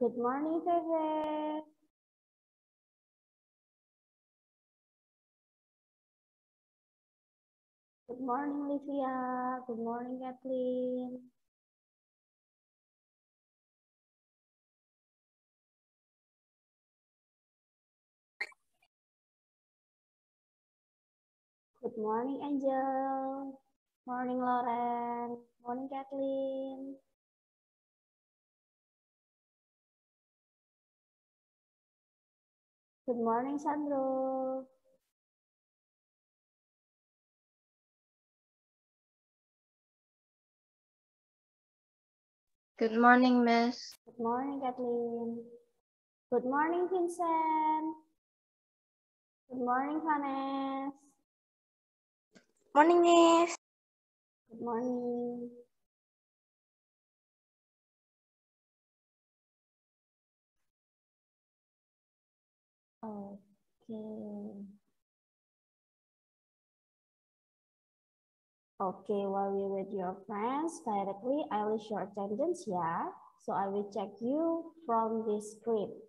Good morning, Feve. Good morning, Livia. Good morning, Kathleen. Good morning, Angel. Morning, Lauren. Morning, Kathleen. Good morning, Sandro. Good morning, Miss. Good morning, Kathleen. Good morning, Vincent. Good morning, Vanessa. Morning, Miss. Good morning. Okay. Okay, while you're with your friends directly, I will show attendance here. So I will check you from this script.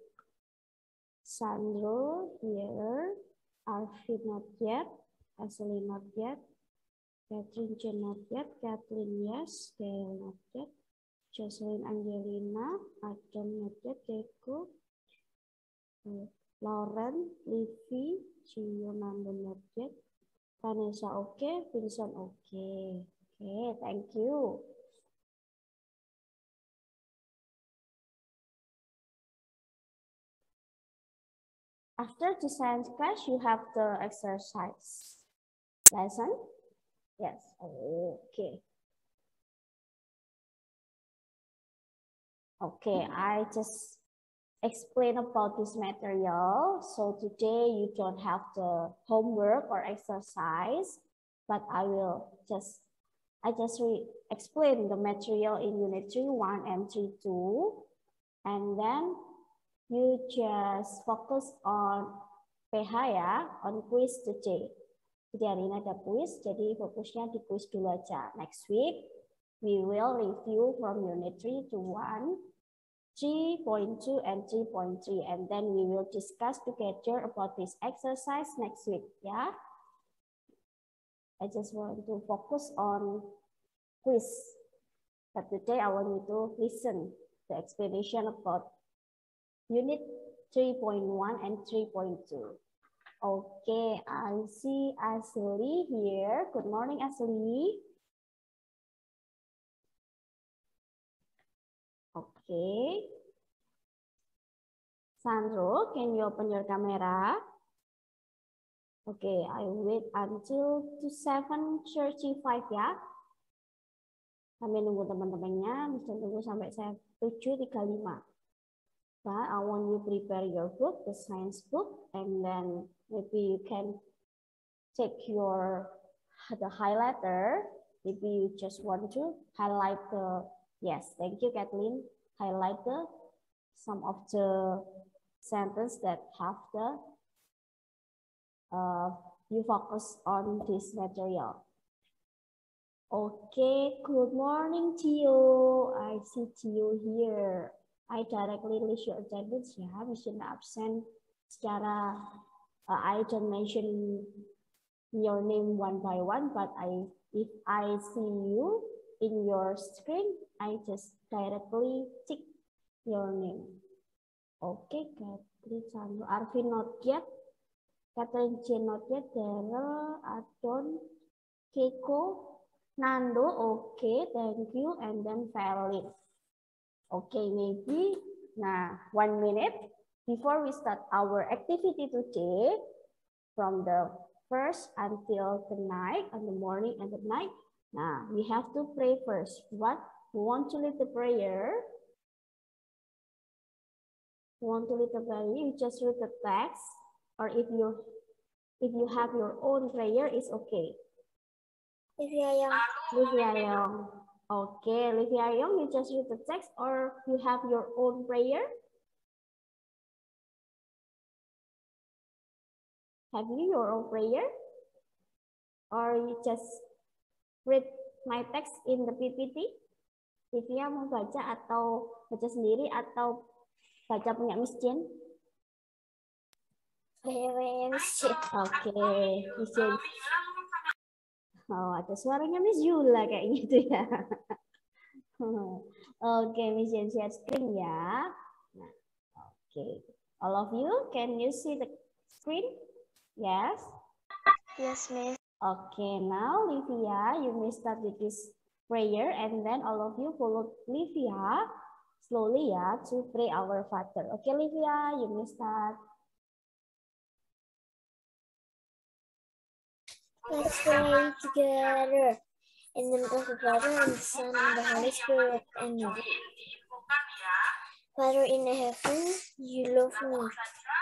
Sandro here, Arfi not yet, Ashley not yet, Catherine Chen not yet, Kathleen yes, Gail not yet, Jocelyn Angelina, Adam not yet, Keiko, Lauren, Livy, Gio Nando not yet, Vanessa okay, Vincent okay. Okay, thank you. After the science class, you have the exercise lesson. Yes, okay. Okay, I just explain about this material. So today you don't have the homework or exercise, but I just explain the material in unit 3.1 and 3.2, and then you just focus on PH ya, on quiz today. Jadi hari ini ada quiz, jadi fokusnya di quiz dulu aja. Next week, we will review from unit 3 to 1, 3.2 and 3.3, and then we will discuss together about this exercise next week, ya. I just want to focus on quiz, but today I want you to listen the explanation about unit 3.1 and 3.2. Okay, I see Ashley here. Good morning, Ashley. Okay. Sandro, can you open your camera? Okay, I wait until 7:35 ya. Kami nunggu teman-temannya, bisa tunggu sampai 7:35. But I want you prepare your book, the science book, and then maybe you can take the highlighter. Maybe you just want to highlight the, yes, thank you, Kathleen. Highlight some of the sentence that have the, you focus on this material. Okay, good morning, Tio. I see Tio here. I directly list your attendance ya, mission absent secara I don't mention your name one by one, but if I see you in your screen, I just directly tick your name. Okay, Catherine Sandro, Arvin not yet, Catherine Chen not yet, Daryl, Adon, Keiko, Nando, okay, thank you, and then Valid. Okay, maybe, now 1 minute before we start our activity today, from the first until the night, and the morning and the night. Now, we have to pray first. What? You want to lead the prayer? You want to lead the prayer? You just read the text, or if you have your own prayer, it's okay. Livia Young. Okay, Livia Young, you just read the text, or you have your own prayer? Have you your own prayer? Or you just read my text in the PPT? Livia mau baca atau baca sendiri atau Baca punya Miss Jane. Oke, Miss Jane. Oh, ada suaranya Miss Yula kayak gitu ya. Oke, Miss Jane share screen ya. Nah, oke. All of you, can you see the screen? Yes? Yes, Miss. Okay, now Livia, you may start with this prayer and then all of you follow Livia slowly ya to pray our Father. Okay, Livia, you may start. Let's pray together. In the name of the Father, and the Son, and the Holy Spirit. Amen. Father in heaven, you love me.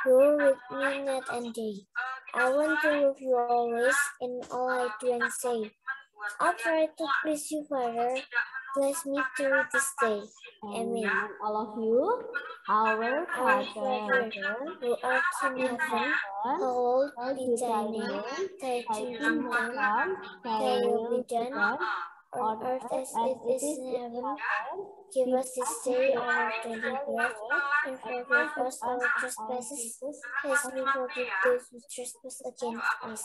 You're with me night and day. I want to love you always in all I do and say. I'll try to please you, Father. Bless me through this day. Amen. And all of you, our Father, who art in heaven, hallowed be thy name. Thy kingdom come, thy will be done, on earth as it is in heaven. Give us this day our daily bread, and forgive us our trespasses, as we forgive those who trespass against us.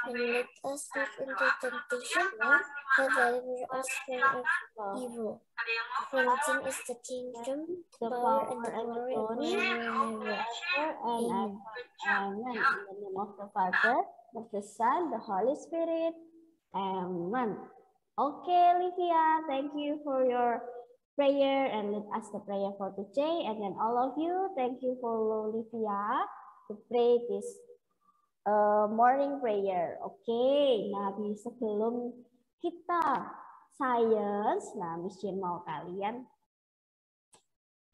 And lead us not into temptation, but deliver us from evil. For thine is the kingdom, the power, and the glory forever. Amen. Amen. In the name of the Father, of the Son, the Holy Spirit. Amen. Okay, Livia, thank you for your prayer and let us the prayer for today. And then all of you, thank you for Livia to pray this morning prayer. Okay, nah sebelum kita science, nah Miss Jane mau kalian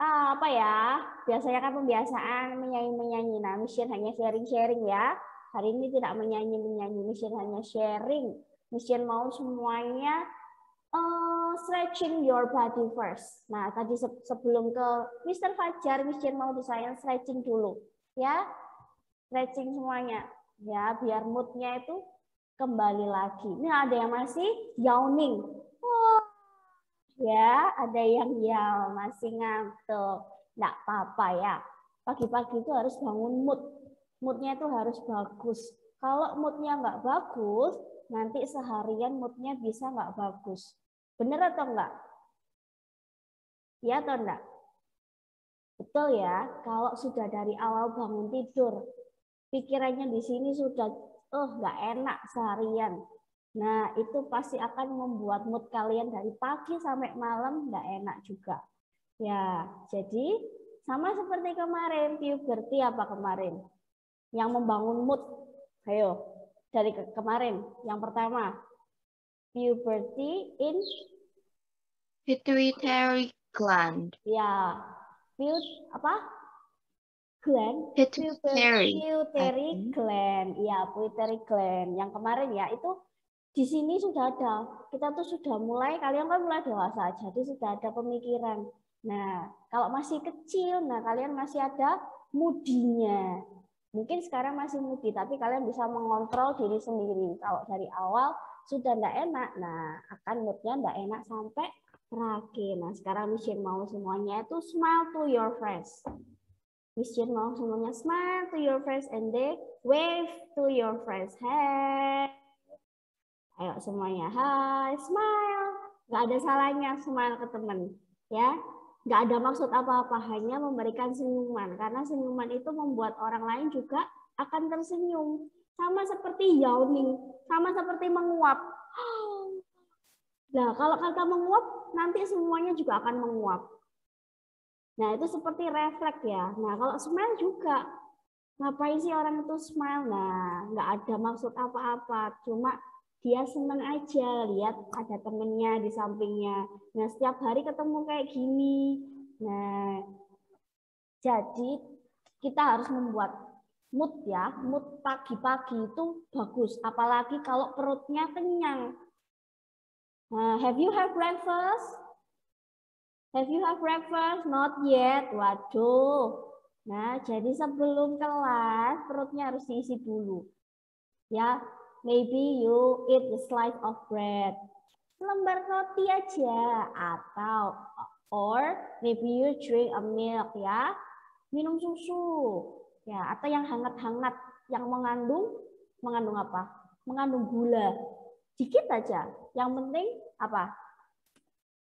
apa ya? Biasanya kan pembiasaan menyanyi-menyanyi. Nah, Miss Jane hanya sharing-sharing ya. Hari ini tidak menyanyi-menyanyi, Miss Jane hanya sharing. Miss Jane mau semuanya stretching your body first. Nah, tadi sebelum ke Mr. Fajar, Miss Jane mau desain stretching dulu. Ya, stretching semuanya. Ya, biar moodnya itu kembali lagi. Ini ada yang masih yawning. Oh, ya, ada yang masih ngantuk. Nggak apa-apa ya. Pagi-pagi itu harus bangun mood. Moodnya itu harus bagus. Kalau moodnya nggak bagus, nanti seharian moodnya bisa nggak bagus. Bener atau enggak? Ya atau enggak? Betul ya, kalau sudah dari awal bangun tidur, pikirannya di sini sudah, nggak enak seharian. Nah, itu pasti akan membuat mood kalian dari pagi sampai malam nggak enak juga. Ya, jadi sama seperti kemarin, puberty apa kemarin? Yang membangun mood. Ayo, dari kemarin. Yang pertama, puberty in pituitary gland. Ya, gland? Pituitary gland. Ya, pituitary gland. Yang kemarin ya, itu di sini sudah ada. Kita tuh sudah mulai, kalian kan mulai dewasa, jadi sudah ada pemikiran. Nah, kalau masih kecil, nah kalian masih ada moodinya. Mungkin sekarang masih moody, tapi kalian bisa mengontrol diri sendiri. Kalau dari awal sudah enggak enak, nah akan moodnya enggak enak sampai terakhir. Nah, sekarang Miss Jane mau semuanya itu smile to your friends. Miss Jane mau semuanya smile to your friends and then wave to your friends. Hey. Ayo semuanya, hai, smile. Nggak ada salahnya smile ke teman, ya. Nggak ada maksud apa-apa, hanya memberikan senyuman. Karena senyuman itu membuat orang lain juga akan tersenyum. Sama seperti yawning, sama seperti menguap. Nah, kalau kata menguap, nanti semuanya juga akan menguap. Nah, itu seperti refleks ya. Nah, kalau smile juga. Ngapain sih orang itu smile? Nah, nggak ada maksud apa-apa. Cuma dia senang aja lihat ada temennya di sampingnya. Nah, setiap hari ketemu kayak gini. Nah, jadi kita harus membuat mood ya. Mood pagi-pagi itu bagus. Apalagi kalau perutnya kenyang. Nah, have you have breakfast? Have you have breakfast? Not yet. Waduh. Nah, jadi sebelum kelas perutnya harus diisi dulu. Ya, maybe you eat a slice of bread. Lembar roti aja atau Or maybe you drink a milk, ya. Minum susu. Ya, atau yang hangat-hangat yang mengandung apa? Mengandung gula. Dikit aja. Yang penting apa?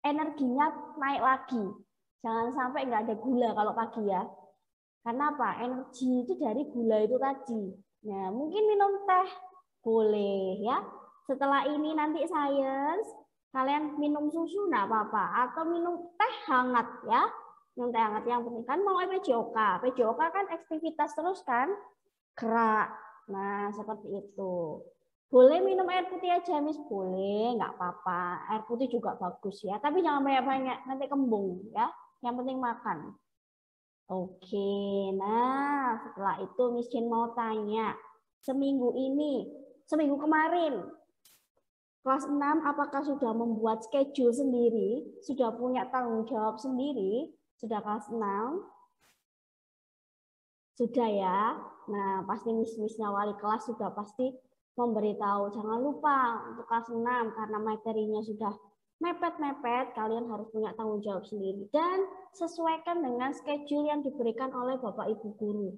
Energinya naik lagi. Jangan sampai nggak ada gula kalau pagi ya. Karena apa? Energi itu dari gula itu tadi. Nah, mungkin minum teh boleh ya. Setelah ini nanti sains, kalian minum susu enggak apa-apa. Atau minum teh hangat ya. Minum teh hangat yang penting. Kan mau PJOK. PJOK kan aktivitas terus kan. Gerak. Nah, seperti itu. Boleh minum air putih aja, Miss? Boleh, nggak apa-apa. Air putih juga bagus ya. Tapi jangan banyak-banyak, nanti kembung ya. Yang penting makan. Oke, nah setelah itu Miss Jane mau tanya. Seminggu kemarin, kelas 6 apakah sudah membuat schedule sendiri? Sudah punya tanggung jawab sendiri? Sudah kelas 6? Sudah ya. Nah, pasti Miss-Missnya wali kelas sudah pasti memberitahu. Jangan lupa untuk kelas 6 karena materinya sudah mepet-mepet, kalian harus punya tanggung jawab sendiri. Dan sesuaikan dengan schedule yang diberikan oleh Bapak Ibu Guru.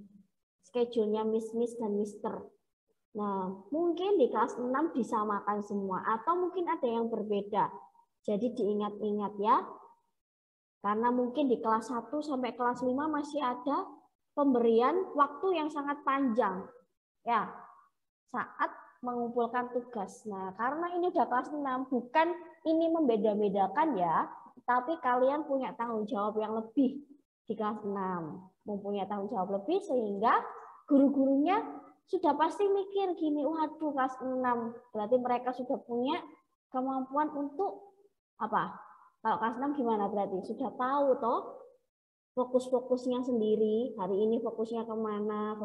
Schedule-nya Miss dan Mister. Nah, mungkin di kelas 6 disamakan semua. Atau mungkin ada yang berbeda. Jadi diingat-ingat ya. Karena mungkin di kelas 1 sampai kelas 5 masih ada pemberian waktu yang sangat panjang. Ya, saat mengumpulkan tugas. Nah, karena ini udah kelas 6, bukan ini membeda-bedakan ya, tapi kalian punya tanggung jawab yang lebih di kelas 6. Mempunyai tanggung jawab lebih sehingga guru-gurunya sudah pasti mikir gini, waduh kelas 6, berarti mereka sudah punya kemampuan untuk apa? Kalau kelas 6 gimana berarti? Sudah tahu toh fokus-fokusnya sendiri, hari ini fokusnya kemana,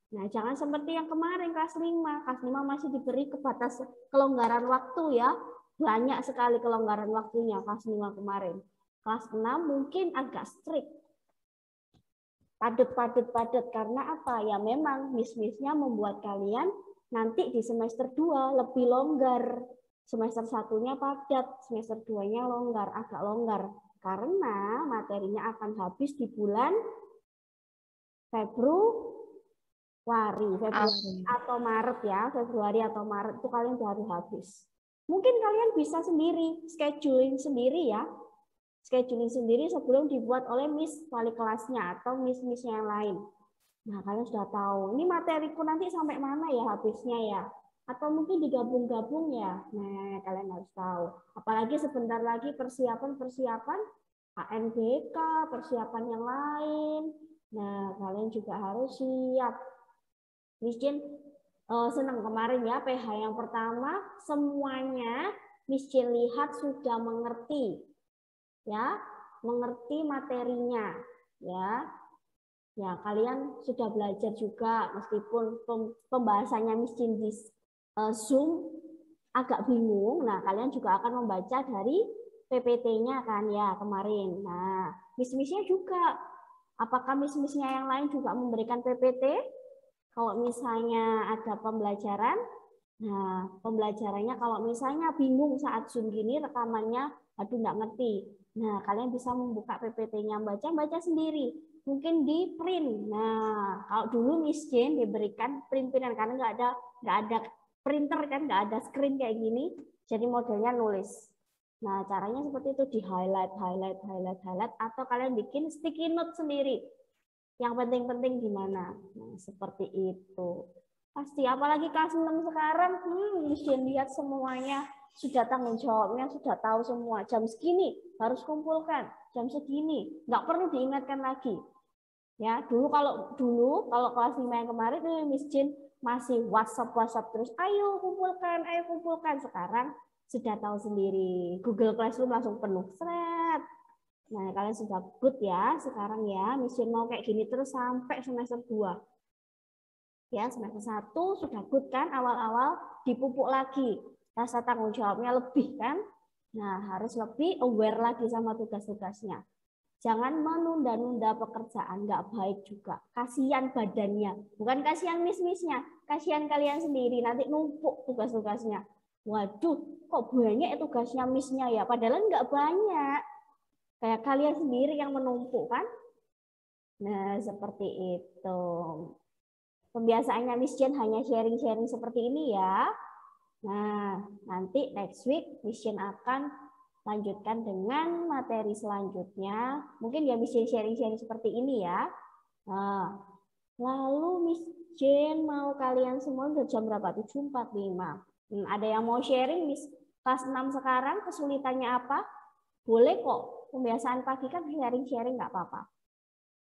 Nah, jangan seperti yang kemarin kelas 5. Kelas 5 masih diberi kelonggaran waktu ya. Banyak sekali kelonggaran waktunya kelas 5 kemarin. Kelas 6 mungkin agak strict. Padat karena apa? Ya memang miss-missnya membuat kalian nanti di semester 2 lebih longgar. Semester 1-nya padat, semester 2-nya longgar, agak longgar. Karena materinya akan habis di bulan Februari atau Maret ya, Februari atau Maret itu kalian baru habis. Mungkin kalian bisa sendiri, scheduling sendiri ya. Scheduling sendiri sebelum dibuat oleh Miss wali kelasnya atau Miss-Missnya yang lain. Nah, kalian sudah tahu, ini materiku nanti sampai mana ya habisnya ya. Atau mungkin digabung-gabung ya. Nah, kalian harus tahu. Apalagi sebentar lagi persiapan ANBK, persiapan yang lain. Nah, kalian juga harus siap. Miss Jane senang kemarin ya PH yang pertama semuanya Miss Jane lihat sudah mengerti ya, mengerti materinya ya. Ya, kalian sudah belajar juga meskipun pembahasannya Miss Jane di Zoom agak bingung. Nah, kalian juga akan membaca dari PPT-nya kan ya kemarin. Nah, Miss-Missnya juga apakah Miss-Missnya yang lain juga memberikan PPT? Kalau misalnya ada pembelajaran, nah pembelajarannya kalau misalnya bingung saat Zoom gini rekamannya, aduh nggak ngerti. Nah kalian bisa membuka PPT-nya, baca sendiri. Mungkin di print. Nah kalau dulu Miss Jane diberikan print-printan karena nggak ada printer kan, nggak ada screen kayak gini. Jadi modelnya nulis. Nah caranya seperti itu, di highlight, atau kalian bikin sticky note sendiri. Yang penting-penting gimana? Nah, seperti itu. Pasti, apalagi kelas 6 sekarang, Miss Jane lihat semuanya, sudah tanggung jawabnya, sudah tahu semua. Jam segini harus kumpulkan, jam segini. Nggak perlu diingatkan lagi. Ya, dulu kalau kelas 5 yang kemarin, Miss Jane masih WhatsApp terus, ayo kumpulkan. Sekarang sudah tahu sendiri. Google Classroom langsung penuh. Seret. Nah, kalian sudah good ya sekarang ya. Miss Jane mau kayak gini terus sampai semester 2. Ya, semester 1 sudah good kan, awal-awal dipupuk lagi. Rasa tanggung jawabnya lebih kan. Nah, harus lebih aware lagi sama tugas-tugasnya. Jangan menunda-nunda pekerjaan, nggak baik juga. Kasihan badannya, bukan kasihan miss-missnya, kasihan kalian sendiri, nanti numpuk tugas-tugasnya. Waduh, kok banyak tugasnya missnya ya, padahal nggak banyak. Kayak kalian sendiri yang menumpuk kan? Nah, seperti itu. Pembiasaannya Miss Jen hanya sharing-sharing seperti ini ya. Nah, nanti next week Miss Jen akan lanjutkan dengan materi selanjutnya. Mungkin ya Miss Jen sharing-sharing seperti ini ya. Nah, lalu Miss Jen mau kalian semua udah jam berapa? 7.45. Ada yang mau sharing Miss kelas 6 sekarang kesulitannya apa? Boleh kok. Pembiasaan pagi kan sharing-sharing nggak apa-apa.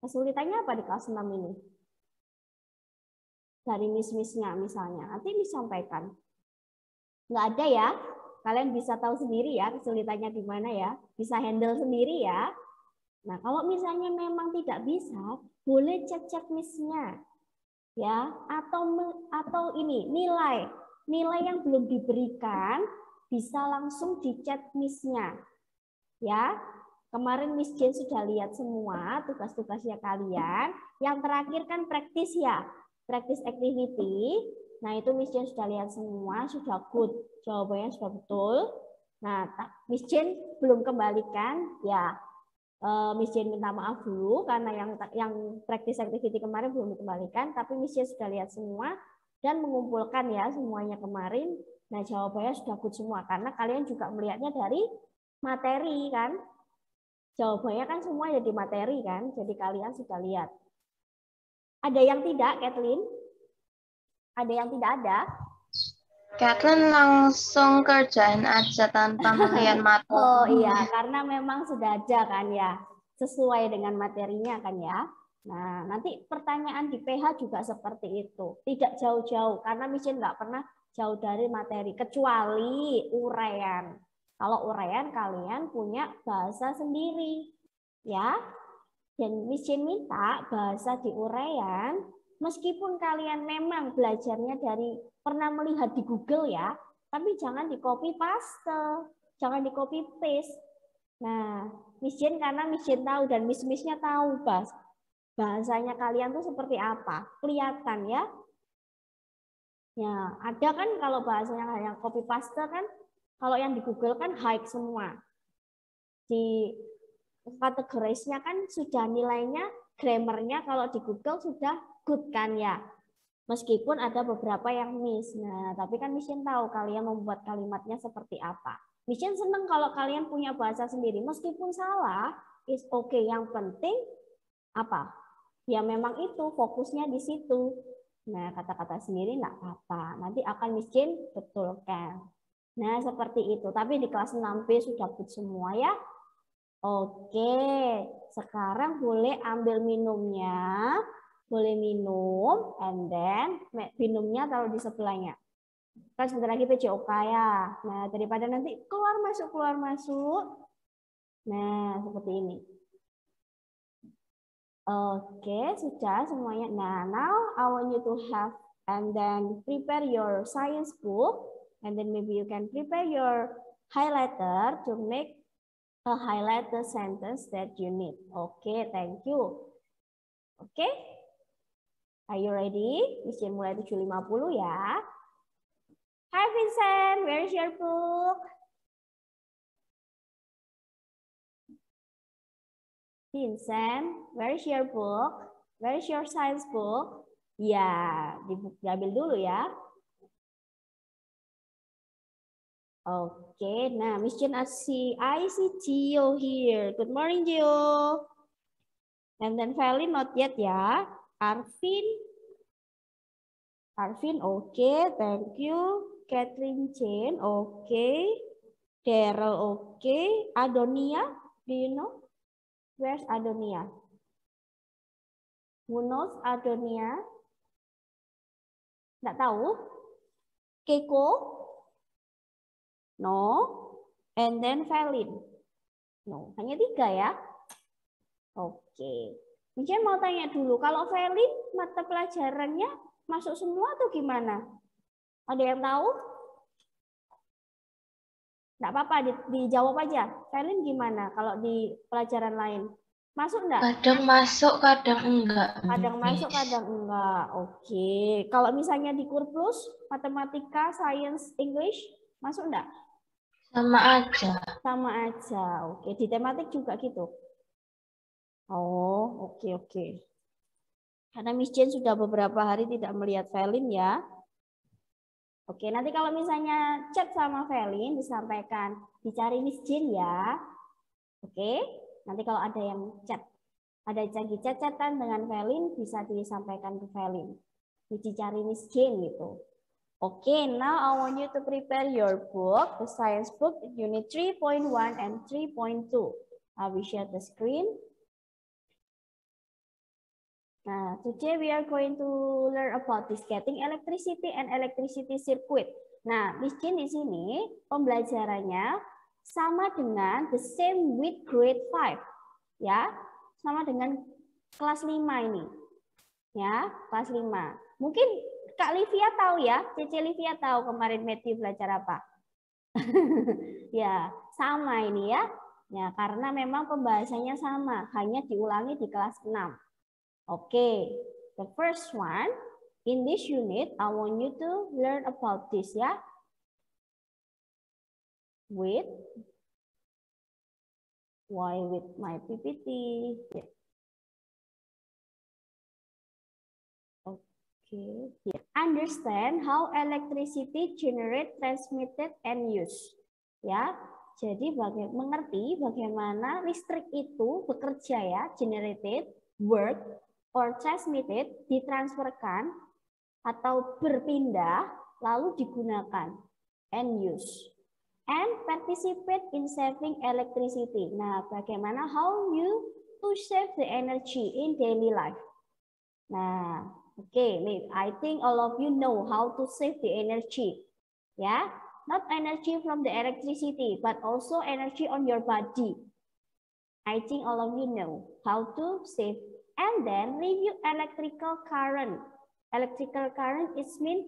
Kesulitannya apa di kelas 6 ini? Dari Miss-Miss-nya misalnya. Nanti Miss sampaikan. Nggak ada ya. Kalian bisa tahu sendiri ya kesulitannya di mana ya. Bisa handle sendiri ya. Nah, kalau misalnya memang tidak bisa, boleh cek-cek Miss-nya. Ya, atau ini nilai yang belum diberikan bisa langsung dicek Miss-nya. Ya. Kemarin Miss Jen sudah lihat semua tugas-tugasnya kalian. Yang terakhir kan praktis ya. Praktis activity. Nah, itu Miss Jen sudah lihat semua, sudah good. Jawabannya sudah betul. Nah, Miss Jen belum kembalikan, ya Miss Jen minta maaf dulu karena yang praktis activity kemarin belum dikembalikan, tapi Miss Jen sudah lihat semua dan mengumpulkan ya semuanya kemarin. Nah, jawabannya sudah good semua karena kalian juga melihatnya dari materi kan. Jawabannya kan semua jadi materi kan, jadi kalian sudah lihat. Ada yang tidak, Kathleen? Ada yang tidak ada? Kathleen langsung kerjain aja tanpa melihat materi. Oh iya, karena memang sudah ada kan ya, sesuai dengan materinya kan ya. Nah, nanti pertanyaan di PH juga seperti itu. Tidak jauh-jauh, karena Miss Jen nggak pernah jauh dari materi, kecuali uraian. Kalau uraian kalian punya bahasa sendiri, ya. Dan Miss Jen minta bahasa di uraian, meskipun kalian memang belajarnya dari pernah melihat di Google ya, tapi jangan di copy paste, jangan di copy paste. Nah, Miss Jen karena Miss Jen tahu dan Miss-Miss-nya tahu bahasanya kalian tuh seperti apa, kelihatan ya. Ya, ada kan kalau bahasanya yang copy paste kan, kalau yang di Google kan high semua. Di kategorisnya kan sudah nilainya, grammarnya kalau di Google sudah good kan ya. Meskipun ada beberapa yang miss. Nah, tapi kan Miss Jen tahu kalian membuat kalimatnya seperti apa. Miss Jen senang kalau kalian punya bahasa sendiri. Meskipun salah, is okay. Yang penting apa? Ya memang itu fokusnya di situ. Nah, kata-kata sendiri enggak apa-apa. Nanti akan Miss Jen betulkan. Nah, seperti itu. Tapi di kelas 6B sudah good semua ya. Oke, sekarang boleh ambil minumnya. Boleh minum, and then minumnya taruh di sebelahnya. Kan sebentar lagi PJOK ya. Nah, daripada nanti keluar masuk. Nah, seperti ini. Oke, sudah semuanya. Nah, now I want you to have and then prepare your science book, and then maybe you can prepare your highlighter to make a highlighter sentence that you need. Okay, thank you. Okay? Are you ready? Miss Jen mulai 7.50 ya. Hi Vincent, where is your book? Vincent, where is your book? Where is your science book? Ya, diambil dulu ya. Oke, nah Miss Jen I see Gio here. Good morning Gio. And then Feli not yet ya. Arvin, okay, thank you. Catherine Jane, okay. Daryl, okay. Adonia, do you know? Where's Adonia? Who knows Adonia? Nggak tahu? Keiko? No. And then Felin? No, hanya 3 ya. Oke. Misalnya mau tanya dulu, kalau Felin mata pelajarannya masuk semua atau gimana? Ada yang tahu? Nggak apa-apa, dijawab aja. Felin gimana kalau di pelajaran lain? Masuk enggak? Kadang masuk, kadang enggak. Kadang masuk, kadang enggak. Oke. Kalau misalnya di Kurplus, matematika, science, English, masuk enggak? Sama aja. Sama aja. Oke, di tematik juga gitu. Oh, oke. Karena Miss Jane sudah beberapa hari tidak melihat Velin ya. Oke, nanti kalau misalnya chat sama Velin disampaikan, dicari Miss Jane ya. Oke, nanti kalau ada yang chat, ada lagi chat-chatan dengan Velin, bisa disampaikan ke Velin. Dicari Miss Jane gitu. Okay, now I want you to prepare your book, the science book, unit 3.1 and 3.2. I will share the screen. Now, today we are going to learn about this getting electricity and electricity circuit. Nah, Miss Jane di sini pembelajarannya sama dengan the same with grade 5. Ya, sama dengan kelas 5 ini. Ya, kelas 5. Mungkin Kak Livia tahu ya, Cici Livia tahu kemarin Matthew belajar apa? Ya, sama ini ya. Ya, karena memang pembahasannya sama, hanya diulangi di kelas 6. Oke, the first one, in this unit, I want you to learn about this ya. With my PPT. Yeah. Okay. Understand how electricity generate, transmitted, and used. Ya, jadi mengerti bagaimana listrik itu bekerja ya, generated, work, or transmitted, ditransferkan atau berpindah, lalu digunakan, and use. And participate in saving electricity. Nah, bagaimana how you to save the energy in daily life. Nah, okay, I think all of you know how to save the energy. Yeah, not energy from the electricity, but also energy on your body. I think all of you know how to save. And then review electrical current. Electrical current is mean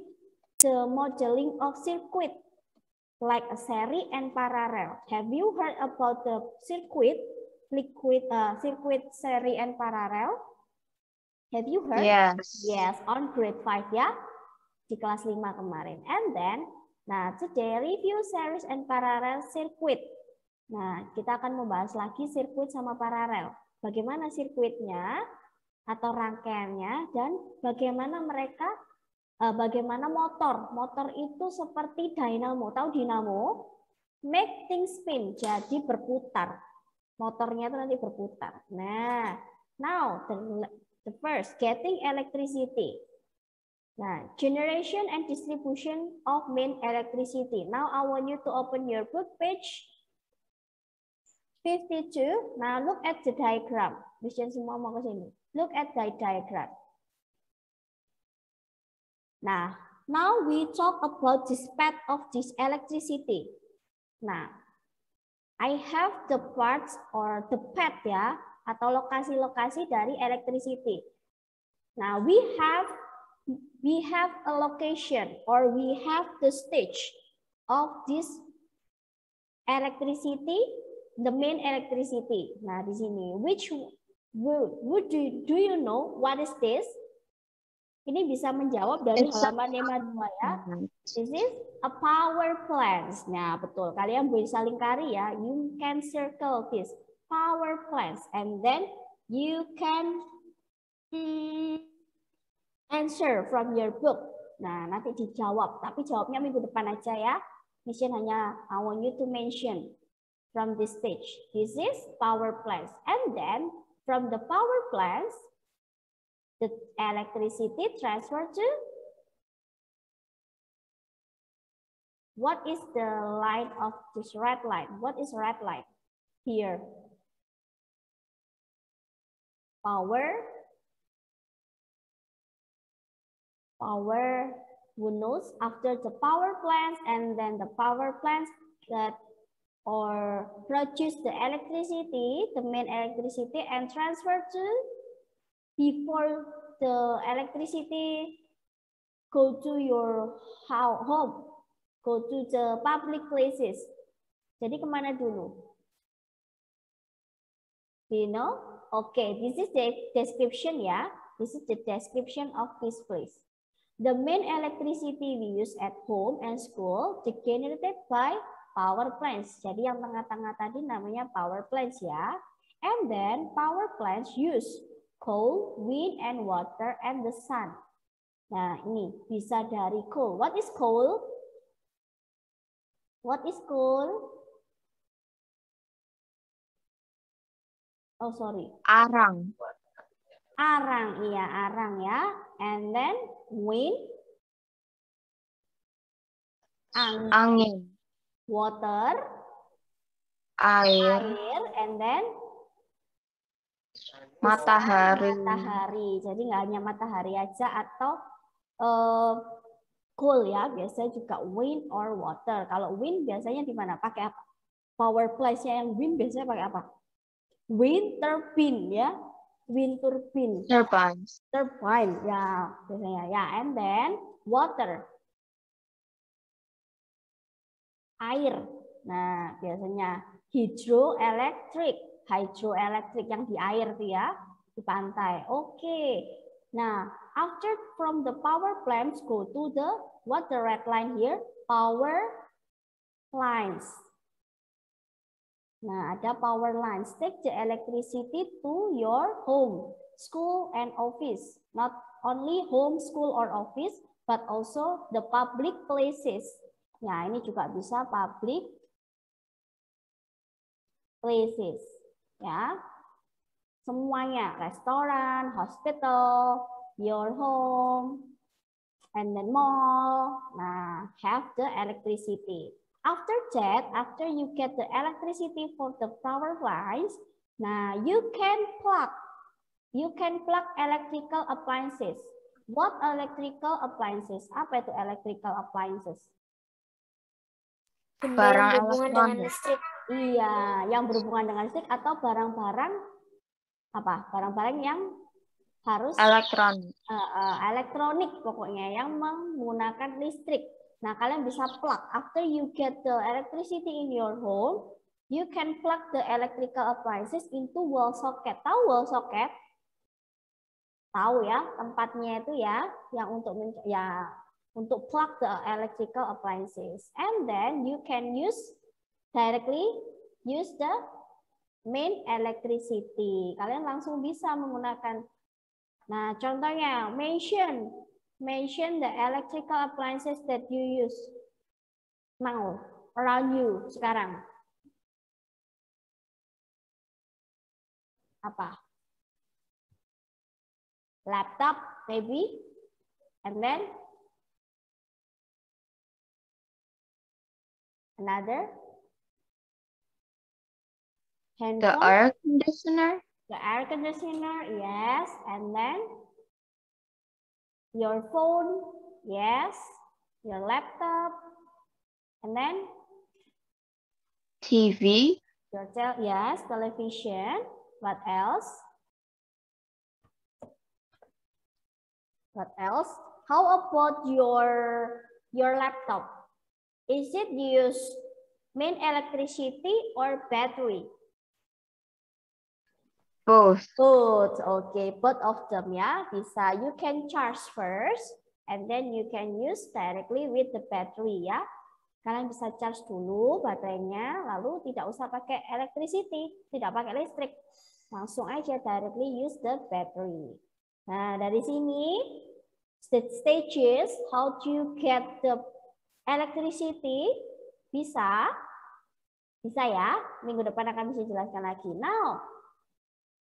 the modeling of circuit, like a series and parallel. Have you heard about the circuit, circuit series and parallel? Have you heard? Yes. Yes, on grade 5 ya, di kelas 5 kemarin. And then, nah today review series and parallel circuit. Nah, kita akan membahas lagi sirkuit sama paralel. Bagaimana sirkuitnya atau rangkaiannya dan bagaimana mereka, bagaimana motor. Motor itu seperti dinamo. Tahu dinamo? Make things spin, jadi berputar. Motornya itu nanti berputar. Nah, now the first, getting electricity. Nah, generation and distribution of main electricity. Now I want you to open your book page 52. Now look at the diagram. Mission semua mau ke sini. Look at the diagram. Nah, now we talk about the path of this electricity. Nah, I have the parts or the path ya, atau lokasi-lokasi dari electricity. Now we have a location or we have the stage of this electricity, the main electricity. Nah di sini, do you know what is this? Ini bisa menjawab dari halaman 52 ya. This is a power plant. Nah betul, kalian bisa lingkari ya. You can circle this power plants and then you can answer from your book. Nah, nanti dijawab, tapi jawabnya minggu depan aja ya. Mission hanya I want you to mention from this stage. This is power plants. And then from the power plants, the electricity transfer to what is the line of this red line? What is red line? Here. Power, who knows, after the power plants, and then the power plants get or produce the electricity, the main electricity, and transfer to, before the electricity go to your home, go to the public places. Jadi kemana dulu? Do you know? Okay, this is the description ya. This is the description of this place. The main electricity we use at home and school is generated by power plants. Jadi yang tengah-tengah tadi namanya power plants ya. And then power plants use coal, wind, and water, and the sun. Nah, ini bisa dari coal. What is coal? What is coal? Oh, sorry. Arang. Arang, iya arang ya. And then wind. Angin. Water. Air. And then Matahari. Matahari. Jadi nggak hanya matahari aja atau coal ya. Biasanya juga wind or water. Kalau wind biasanya di mana? Pakai apa? Power plant-nya yang wind biasanya pakai apa? Wind turbine ya. Wind turbine. Turbines. Turbine ya biasanya ya. And then water. Air. Nah, biasanya hydroelectric. Hydroelectric yang di air tuh ya, di pantai. Oke. Nah, after from the power plants go to the what the red line here? Power lines. Nah, ada power lines. Take the electricity to your home, school, and office. Not only home, school, or office, but also the public places. Nah, ini juga bisa public places. Ya, semuanya. Restoran, hospital, your home, and then mall. Nah, have the electricity. After that, after you get the electricity for the power lines, now you can plug electrical appliances. What electrical appliances? Apa itu electrical appliances? Barang yang berhubungan dengan listrik. Iya, yang berhubungan dengan listrik atau barang-barang apa? Barang-barang yang harus elektronik pokoknya yang menggunakan listrik. Nah, kalian bisa plug. After you get the electricity in your home, you can plug the electrical appliances into wall socket. Tahu wall socket? Tahu ya, tempatnya itu ya, yang untuk plug the electrical appliances. And then you can directly use the main electricity. Kalian langsung bisa menggunakan. Nah, contohnya mention the electrical appliances that you use now around you sekarang. Apa? Laptop maybe, and then another handphone. The air conditioner. The air conditioner, yes, and then your phone, yes, your laptop, and then TV. Yes, television. What else? What else? How about your laptop? Is it use main electricity or battery? Both. Both. Okay, both of them ya. Bisa. You can charge first and then you can use directly with the battery ya. Kalian bisa charge dulu baterainya, lalu tidak usah pakai electricity, tidak pakai listrik. Langsung aja directly use the battery. Nah, dari sini stages how to get the electricity bisa ya. Minggu depan akan bisa jelaskan lagi. Now,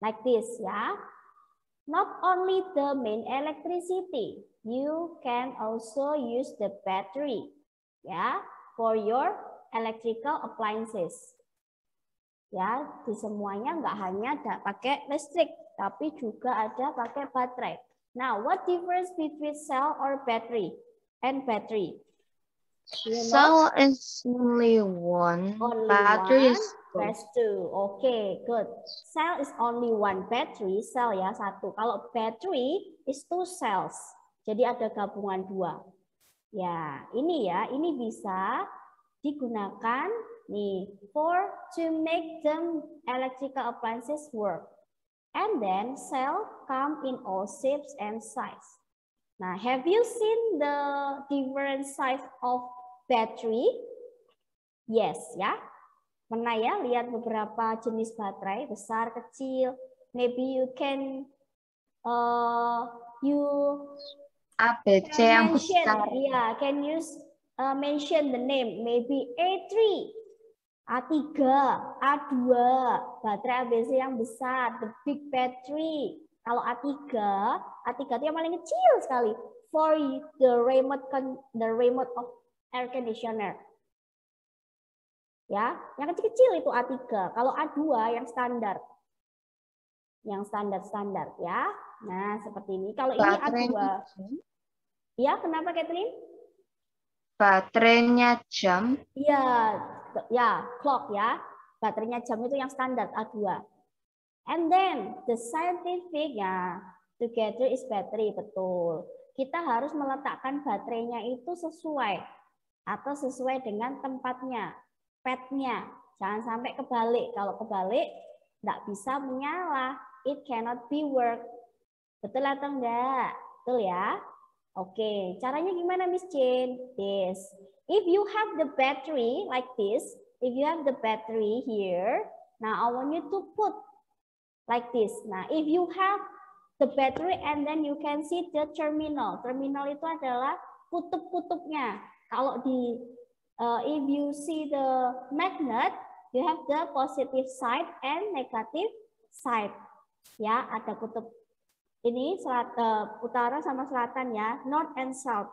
like this ya. Not only the main electricity, you can also use the battery ya for your electrical appliances. Ya, di semuanya nggak hanya pakai listrik, tapi juga ada pakai baterai. Now, what difference between cell or battery and battery? Cell is only one. Battery is two. Okay, good. Cell is only one. Battery, cell ya satu. Kalau battery is two cells. Jadi ada gabungan dua. Ya, ini bisa digunakan nih to make them electrical appliances work. And then cell come in all shapes and size. Nah, have you seen the different size of battery? Yes, ya. Mana ya? Lihat beberapa jenis baterai, besar, kecil. Maybe you can ABC yang besar. Yeah, can you mention the name? Maybe A3, A3, A2, baterai ABC yang besar, the big battery. Kalau A3 itu yang paling kecil sekali. For the remote of air conditioner. Ya, yang kecil-kecil itu A3. Kalau A2 yang standar. Yang standar ya. Nah, seperti ini. Kalau ini A2. Ya, kenapa Catherine? Baterainya jam. Iya, ya, clock ya. Baterainya jam itu yang standar A2. And then the scientific ya, together is battery, betul. Kita harus meletakkan baterainya itu sesuai atau sesuai dengan tempatnya, padnya. Jangan sampai kebalik. Kalau kebalik nggak bisa menyala. It cannot be work. Betul atau enggak? Betul ya? Oke, caranya gimana Miss Jane? This. If you have the battery like this, if you have the battery here, now I want you to put like this. Nah, if you have the battery and then you can see the terminal. Terminal itu adalah kutub-kutubnya. Kalau di if you see the magnet, you have the positive side and negative side. Ya, ada kutub ini utara sama selatan ya, north and south.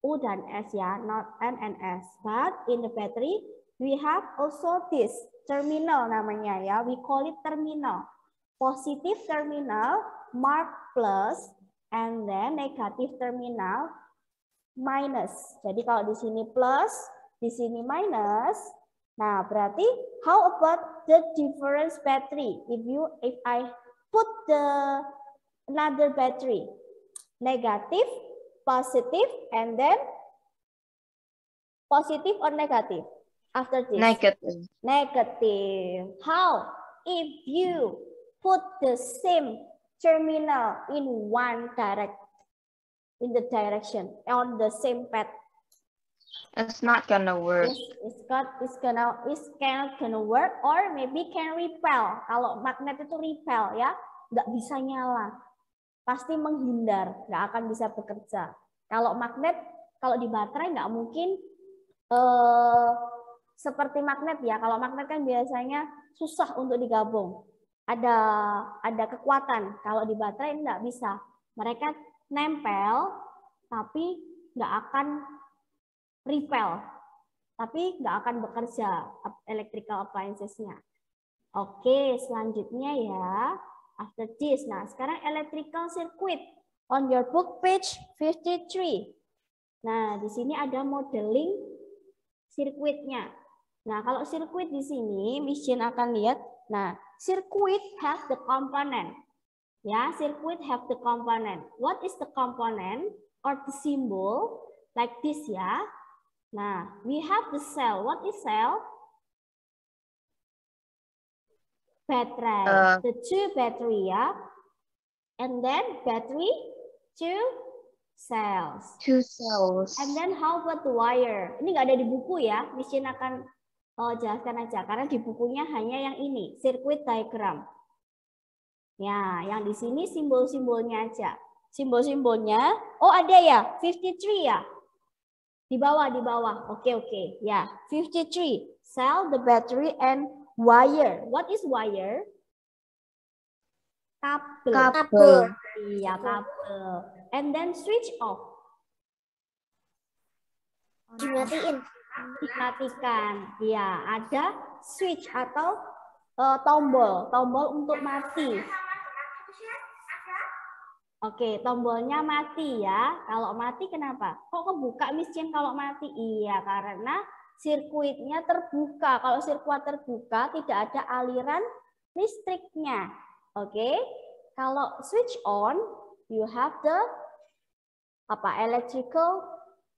U dan S ya, north and S. But in the battery we have also this terminal namanya ya. We call it terminal. Positive terminal mark plus and then negative terminal minus. Jadi kalau di sini plus, di sini minus. Nah, berarti how about the difference battery? If I put the another battery, negative, positive, and then positive or negative? After this, negative. Negative. How? If you put the same terminal in one direction on the same path, it's not gonna work. It's cannot gonna work, or maybe can repel. Kalau magnet itu repel ya, nggak bisa nyala, pasti menghindar, nggak akan bisa bekerja. Kalau magnet, kalau di baterai nggak mungkin seperti magnet ya. Kalau magnet kan biasanya susah untuk digabung. Ada kekuatan. Kalau di baterai nggak bisa. Mereka nempel tapi nggak akan repel. Tapi nggak akan bekerja electrical appliances-nya. Oke, selanjutnya ya. After this. Nah, sekarang electrical circuit. On your book page 53. Nah, di sini ada modeling sirkuitnya. Nah, kalau sirkuit di sini, Miss Jane akan lihat. Nah, circuit have the component. Ya, circuit have the component. What is the component or the symbol? Like this ya. Nah, we have the cell. What is cell? Baterai. The two battery ya. And then battery, two cells. Two cells. And then how about the wire? Ini nggak ada di buku ya. Miss Jane akan jelaskan aja karena di bukunya hanya yang ini, circuit diagram. Ya, yang di sini simbol-simbolnya aja. Simbol-simbolnya, oh ada ya, 53 ya. Di bawah. Oke. Ya, 53. Cell, the battery, and wire. What is wire? Kabel. Iya, kabel. And then switch off. Dimatikan. Ya, ada switch atau tombol untuk mati. Oke, tombolnya mati ya. Kalau mati kenapa? Kok kebuka Miss Jane kalau mati? Iya, karena sirkuitnya terbuka. Kalau sirkuit terbuka tidak ada aliran listriknya. Oke. Kalau switch on, you have the electrical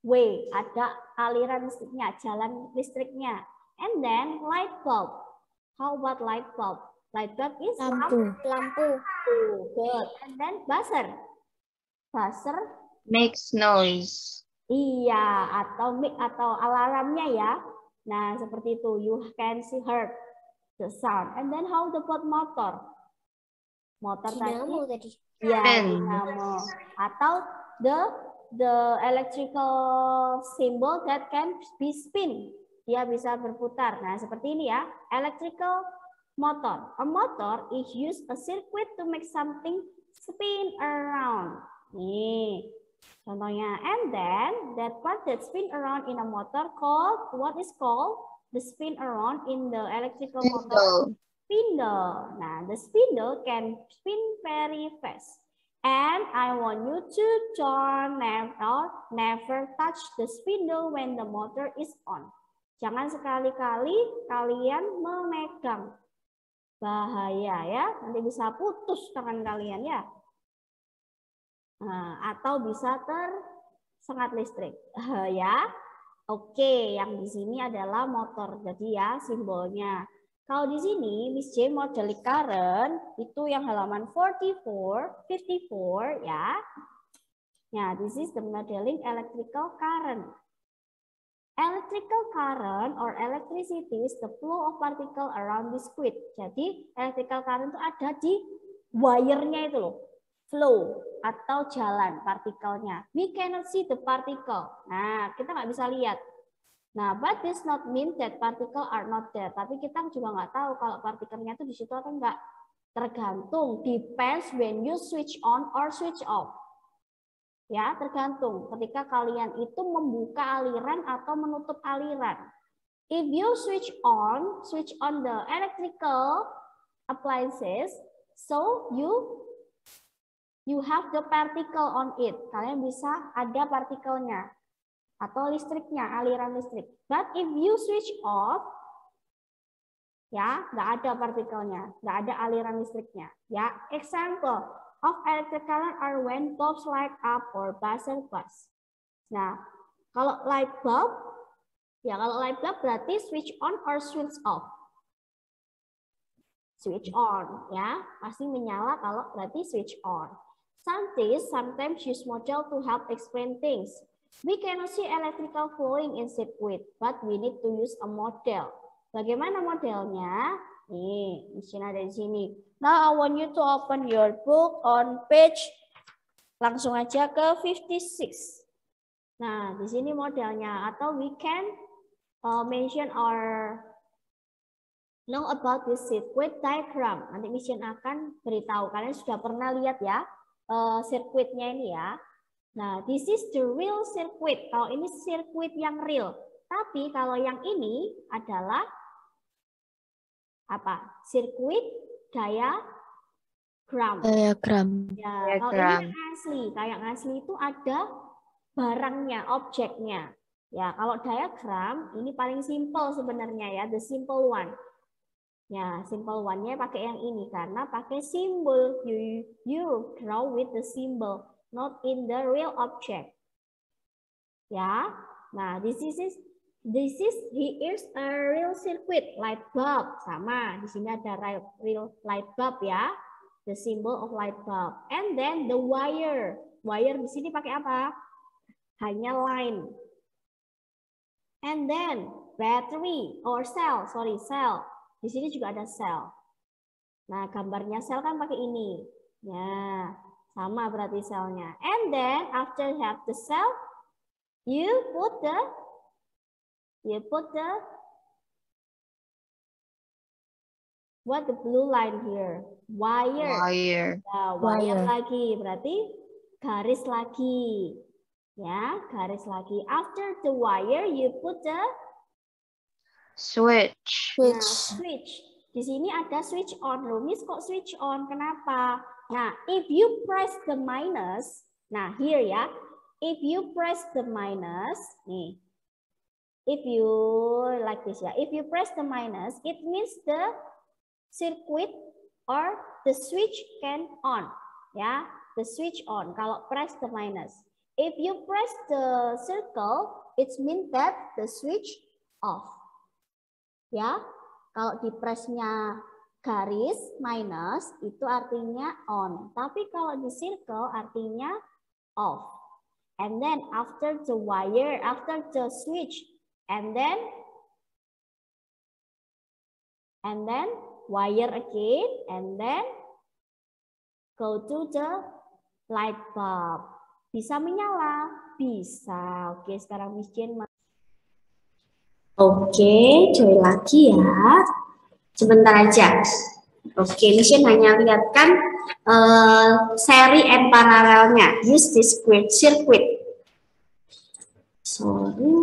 way, ada aliran listriknya, jalan listriknya. And then light bulb. How about light bulb? Light bulb is lampu. Good. And then buzzer. Buzzer makes noise. Iya, atau alarmnya ya. Nah, seperti itu. You can see heard the sound. And then how about motor? Motor Dinamo tadi. tadi. Ya, dinamo. Atau the electrical symbol that can be spin. Dia bisa berputar. Nah, seperti ini ya. Electrical motor. A motor is use a circuit to make something spin around. Nih, contohnya. And then that part that spin around in a motor called, what is called? The spin around in the electrical motor. Spindle. Nah, the spindle can spin very fast. And I want you to don't never touch the spindle when the motor is on. Jangan sekali-kali kalian memegang. Bahaya ya, nanti bisa putus tangan kalian ya. Nah, atau bisa tersengat listrik. Ya. Oke, yang di sini adalah motor. Jadi ya simbolnya. Kalau di sini Miss J modeling current itu yang halaman 54 ya. Nah, this is the modeling electrical current. Electrical current or electricity is the flow of particle around the squid. Jadi electrical current itu ada di wire-nya itu loh. Flow atau jalan partikelnya. We cannot see the particle. Nah, kita nggak bisa lihat. Nah, but this not mean that particle are not there. Tapi kita juga nggak tahu kalau partikelnya itu di situ atau enggak. Tergantung. Depends when you switch on or switch off. Ya, tergantung. Ketika kalian itu membuka aliran atau menutup aliran. If you switch on the electrical appliances, so you have the particle on it. Kalian bisa ada partikelnya. Atau listriknya, aliran listrik. But if you switch off, ya nggak ada partikelnya, nggak ada aliran listriknya. Ya, example of electric current are when bulbs light up or buzzer buzz. Nah, kalau light bulb, ya kalau light bulb berarti switch on or switch off. Switch on, ya pasti menyala kalau berarti switch on. Scientists sometimes use model to help explain things. We cannot see electrical flowing in circuit, but we need to use a model. Bagaimana modelnya? Nih, di sini ada di sini. Now I want you to open your book on page, langsung aja ke 56. Nah, di sini modelnya, atau we can mention or know about this circuit diagram. Nanti Mission akan beritahu. Kalian sudah pernah lihat ya sirkuitnya ini ya. Nah, this is the real circuit. Kalau ini sirkuit yang real. Tapi kalau yang ini adalah apa? Sirkuit diagram. Ya, kalau ini yang asli. Kayak asli itu ada barangnya, objeknya. Ya, kalau diagram ini paling simple sebenarnya ya, the simple one. Ya, simple one-nya pakai yang ini karena pakai simbol. You draw with the symbol. Not in the real object. Ya, nah this is here is a real circuit light bulb sama di sini ada real light bulb ya, the symbol of light bulb. And then the wire di sini pakai apa? Hanya line. And then battery or cell, di sini juga ada cell. Nah gambarnya cell kan pakai ini, ya. Sama berarti selnya. And then after you have the cell, you put the what the blue line here? Wire. Nah, wire lagi berarti garis lagi. Ya, garis lagi. After the wire you put the switch. Nah, switch. Di sini ada switch on. Loh, Miss kok switch on? Kenapa? Nah, if you press the minus, nah here ya, if you press the minus, nih, if you like this ya, if you press the minus, it means the circuit or the switch can on, ya, the switch on. Kalau press the minus, if you press the circle, it means that the switch off, ya. Kalau di pressnya garis minus itu artinya on. Tapi kalau di circle artinya off. And then after the wire, after the switch, and then and then wire again, and then go to the light bulb. Bisa menyala? Bisa. Oke, sekarang Miss Jane. Oke, coba lagi ya. Sebentar aja. Oke, Miss Jane hanya lihatkan seri and paralelnya. Use discrete circuit. Sorry.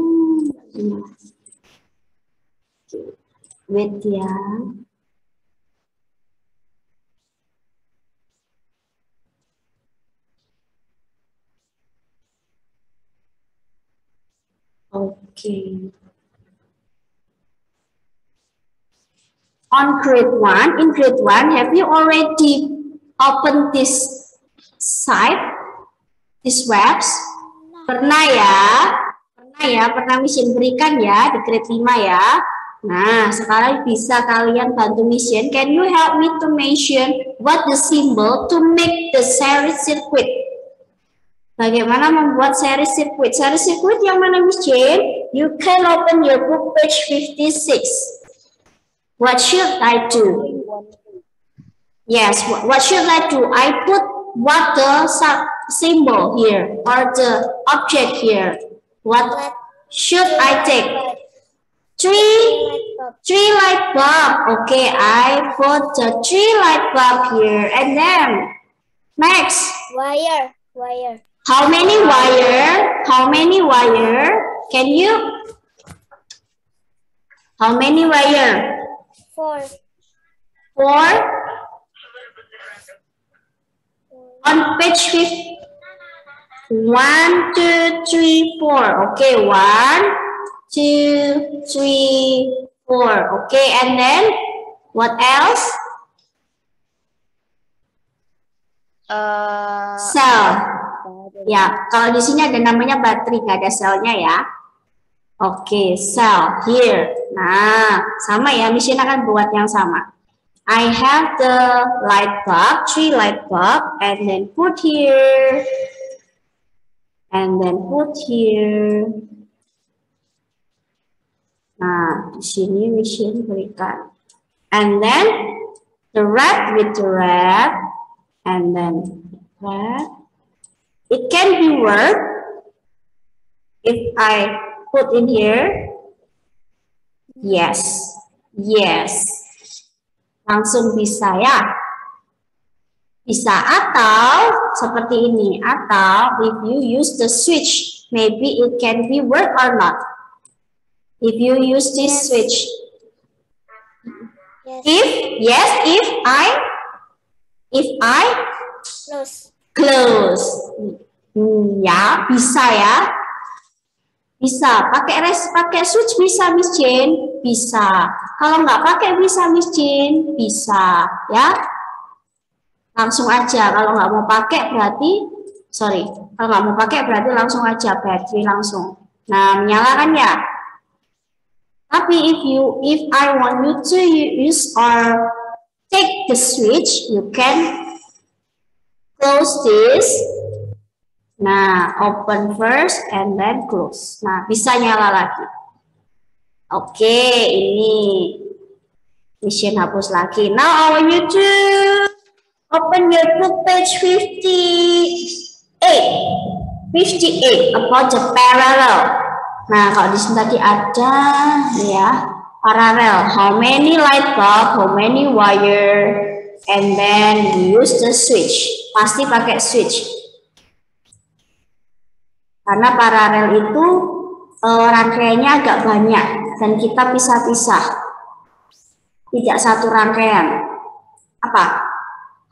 Wait ya. Okay. On grade 1, in grade 1, have you already opened this site, this webs? Pernah ya? Pernah Mission berikan ya di grade 5 ya. Nah, sekarang bisa kalian bantu Mission. Can you help me to mention what the symbol to make the series circuit? Bagaimana membuat series circuit? Series circuit yang mana Miss Jane? You can open your book page 56. What should I do? Yes, what should I do? I put what the symbol here or the object here. What should I take? Three light bulb. Okay, I put the 3 light bulb here. And then next. Wire. How many wire? How many wire? Can you? How many wire? 4. 4. On page 50. 1, 2, 3, 4. Okay, 1, 2, 3, 4. Okay, and then what else? Cell. Ya, kalau di sini ada namanya baterai, nggak ada selnya ya. Oke, cell here. Nah, sama ya, Mission akan buat yang sama. I have the light bulb, 3 light bulb, and then put here, and then put here. Nah, di sini Mission berikan, and then the red with the red, and then red. It can be work if I put in here. Yes. Langsung bisa ya. Bisa atau seperti ini. Atau if you use the switch, maybe it can be work or not. If you use this switch. If I close. Ya, bisa ya. Bisa. Pakai switch bisa Miss Jane? Bisa. Kalau nggak pakai bisa Miss Jane? Bisa. Ya. Langsung aja. Kalau nggak mau pakai berarti, kalau nggak mau pakai berarti langsung aja battery langsung. Nah, menyalakan ya. Tapi if I want you to use or take the switch, you can close this. Nah, open first and then close. Nah, bisa nyala lagi. Oke, ini Mission hapus lagi. Now I want you to open your book page 58 about the parallel. Nah, kalau di sini tadi ada ya, parallel. How many light bulb, how many wire, and then use the switch. Pasti pakai switch. Karena paralel itu rangkaiannya agak banyak dan kita pisah-pisah. Tidak satu rangkaian. Apa?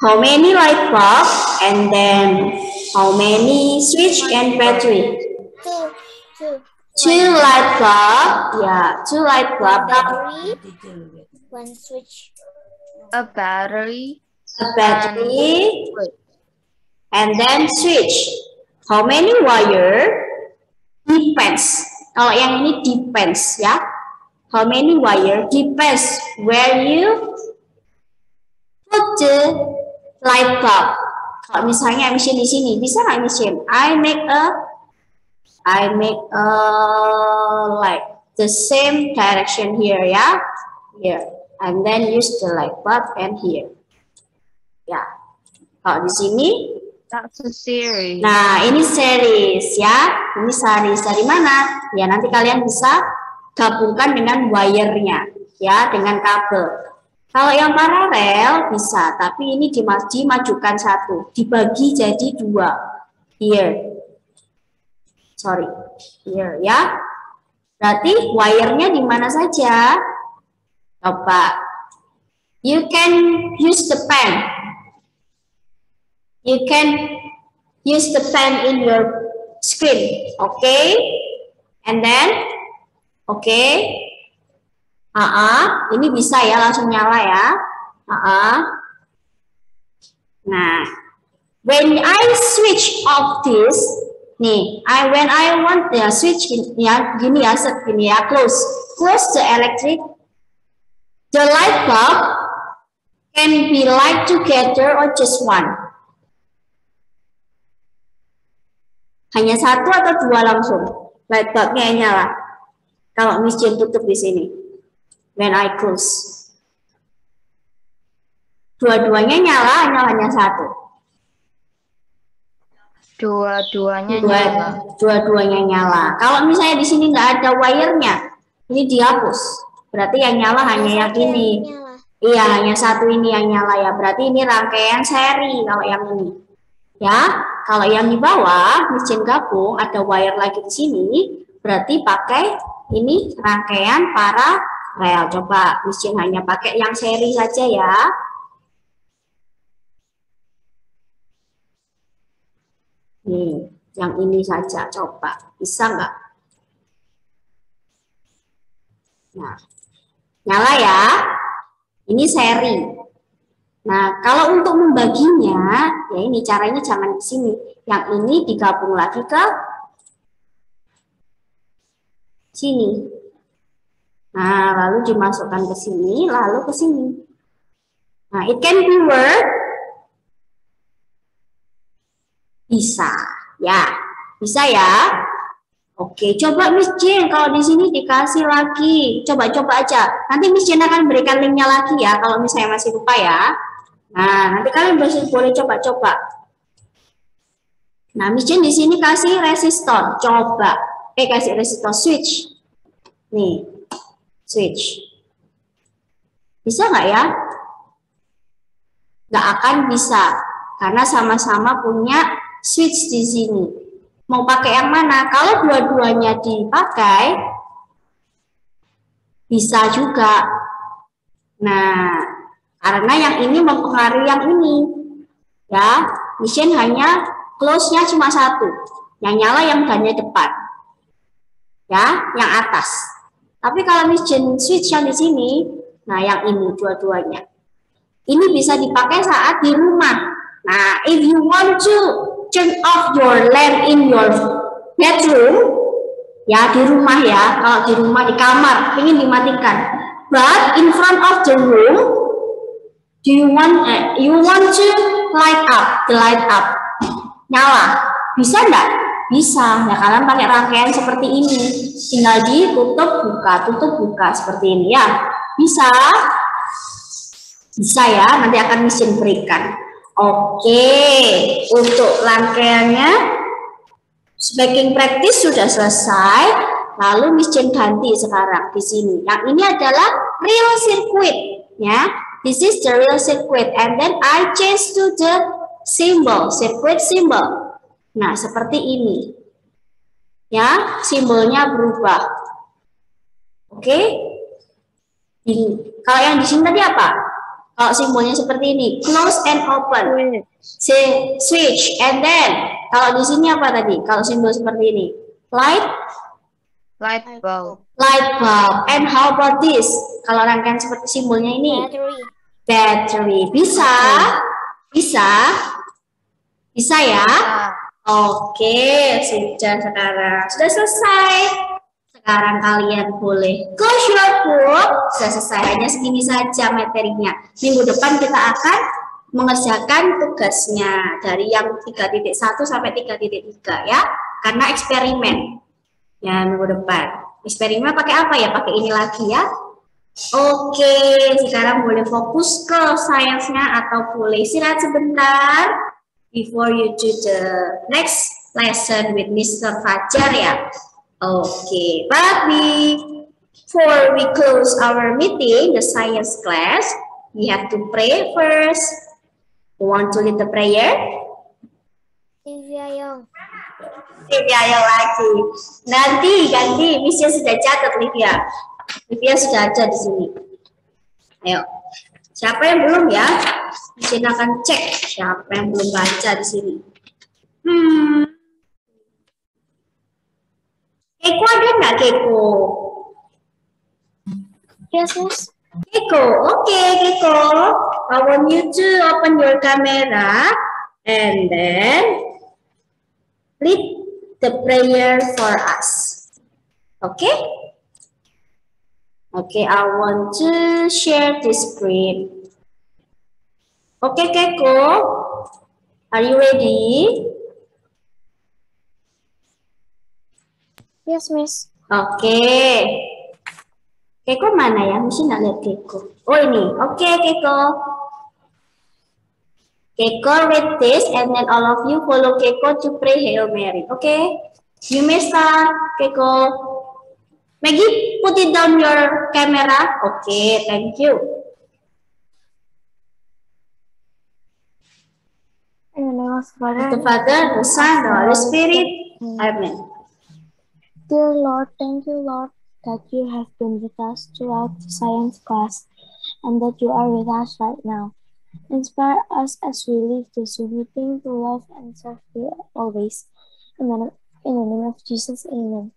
How many light bulb and then how many switch and battery? Two light bulb. Ya, 2 light bulb. Battery. 1 switch. A battery. And then switch. How many wire? Depends. Kalau yang ini depends ya. How many wire? Depends where you put the light bulb. Kalau misalnya Mission di sini, bisa nggak Mission? I make like the same direction here ya. Here. and then use the light bulb and here. Ya, kalau di sini. That's a series. Nah, ini series ya. Ini series dari mana? Ya, nanti kalian bisa gabungkan dengan wire-nya ya, dengan kabel. Kalau yang paralel bisa, tapi ini dimajukan satu, dibagi jadi dua. Here. Sorry. Here ya. Berarti wire-nya di mana saja? Coba. You can use the pen. You can use the pen in your screen, okay? And then, okay. Ini bisa ya, langsung nyala ya. Nah, when I switch off this, nih, when I want ya switch ya, gini ya, set gini ya, close the electric, the light bulb can be light together or just one. Hanya satu atau dua langsung light bulbnya nyala. Kalau Miss Jane tutup di sini, when I close, dua-duanya nyala, hanya satu. Dua-duanya nyala. Dua-duanya nyala. Kalau misalnya di sini nggak ada wire-nya, ini dihapus. Berarti yang nyala hanya yang ini. Iya, hanya satu ini yang nyala ya. Berarti ini rangkaian seri kalau yang ini. Ya, kalau yang di bawah, Miss Jane gabung, ada wire lagi di sini, berarti pakai ini rangkaian paralel. Coba Miss Jane hanya pakai yang seri saja ya. Nih, yang ini saja, coba. Bisa nggak? Nah, nyala ya. Ini seri. Nah, kalau untuk membaginya, ya ini caranya jangan di sini. Yang ini digabung lagi ke sini. Nah, lalu dimasukkan ke sini, lalu ke sini. Nah, it can be work. Bisa, ya. Bisa ya. Oke, coba Miss Jane kalau di sini dikasih lagi. Coba-coba aja. Nanti Miss Jane akan berikan linknya lagi ya, kalau misalnya masih lupa ya. Nah, nanti kalian boleh coba-coba. Nah, Miss Jane di sini kasih resistor. Coba. Kasih resistor switch. Nih, switch. Bisa nggak ya? Nggak akan bisa. Karena sama-sama punya switch di sini. Mau pakai yang mana? Kalau dua-duanya dipakai, bisa juga. Nah, karena yang ini mempengaruhi yang ini. Ya, Miss Jane hanya close-nya cuma satu. Yang nyala yang bagian depan. Ya, yang atas. Tapi kalau Miss Jane switch yang di sini, nah yang ini dua-duanya. Ini bisa dipakai saat di rumah. Nah, if you want to turn off your lamp in your bedroom, ya di rumah ya, kalau di rumah di kamar ingin dimatikan, but in front of the room, do you want to light up, the light up, nyala, bisa enggak? Bisa. Ya kalian pakai rangkaian seperti ini, tinggal ditutup buka seperti ini ya, bisa ya. Nanti akan Miss Jane berikan. Oke, untuk rangkaiannya backing practice sudah selesai. Lalu Miss Jane ganti sekarang di sini. Yang ini adalah real circuit, ya. This is the real circuit, and then I change to the symbol, circuit symbol. Nah, seperti ini, ya, simbolnya berubah. Oke, ini. Kalau yang di sini tadi apa? Kalau simbolnya seperti ini, close and open, switch, and then kalau di sini apa tadi? Kalau simbol seperti ini, light bulb. And how about this? Kalau rangkaian seperti simbolnya ini, battery. Bisa ya? Oke, sudah sekarang sudah selesai. Sekarang kalian boleh close your book. Sudah selesai, hanya segini saja materinya. Minggu depan kita akan mengerjakan tugasnya dari yang 3.1 sampai 3.3 ya. Karena eksperimen. Ya, minggu depan. Eksperimen pakai apa ya? Pakai ini lagi ya. Oke, sekarang boleh fokus ke sainsnya atau boleh istirahat sebentar before you do the next lesson with Mr. Fajar ya. Oke, but before we close our meeting, the science class, we have to pray first. You want to lead the prayer? Livia yang lagi. Nanti ganti, Miss sudah catat Livia. Livia sudah ada di sini. Ayo, siapa yang belum ya? Miss akan cek siapa yang belum baca di sini. Keiko ada nggak Keiko? Yes, Miss. Keiko, okay, Keiko. I want you to open your camera and then lead the prayer for us. Okay? Okay, I want to share the screen. Okay, Keiko. Are you ready? Yes, Miss. Okay. Keiko mana ya? Mesti nggak lihat Keiko. Oh ini. Okay, Keiko. Keiko read this and then all of you follow Keiko to pray Hail Mary. Okay? You may start, Keiko. Maggie, put it down your camera. Okay, thank you. In the name of The Father, the Son, the Holy Spirit. Amen. Dear Lord, thank you, Lord, that you have been with us throughout the science class and that you are with us right now. Inspire us as we live this meeting to love and serve you always. In the name of Jesus, amen.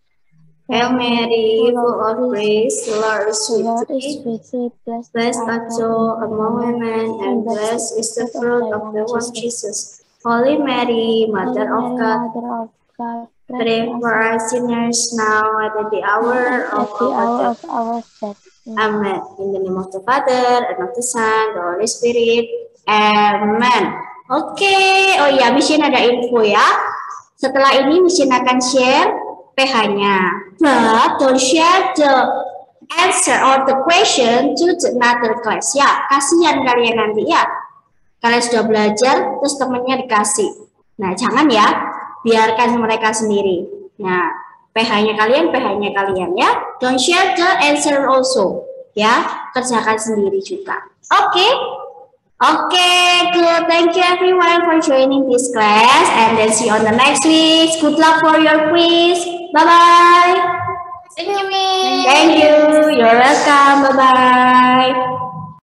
Hail Mary, full of grace, the Lord is with thee. Blessed art thou among women, and blessed is the fruit of the womb, Jesus. Holy Mary, Mother of God, pray for us sinners now and at the hour of our death. Amen. In the name of the Father, and of the Son, the Holy Spirit. Amen. Oke. Oh ya, Mission ada info ya. Setelah ini Mission akan share PH-nya. But don't share the answer or the question to another class. Ya, kasihan kalian nanti ya. Kalian sudah belajar, terus temennya dikasih. Nah, jangan ya. Biarkan mereka sendiri. Nah, PH-nya kalian ya. Don't share the answer also. Ya, kerjakan sendiri juga. Oke. Okay, good. Thank you everyone for joining this class. And then see you on the next week. Good luck for your quiz. Bye-bye. Thank you, Miss. Thank you. You're welcome. Bye-bye.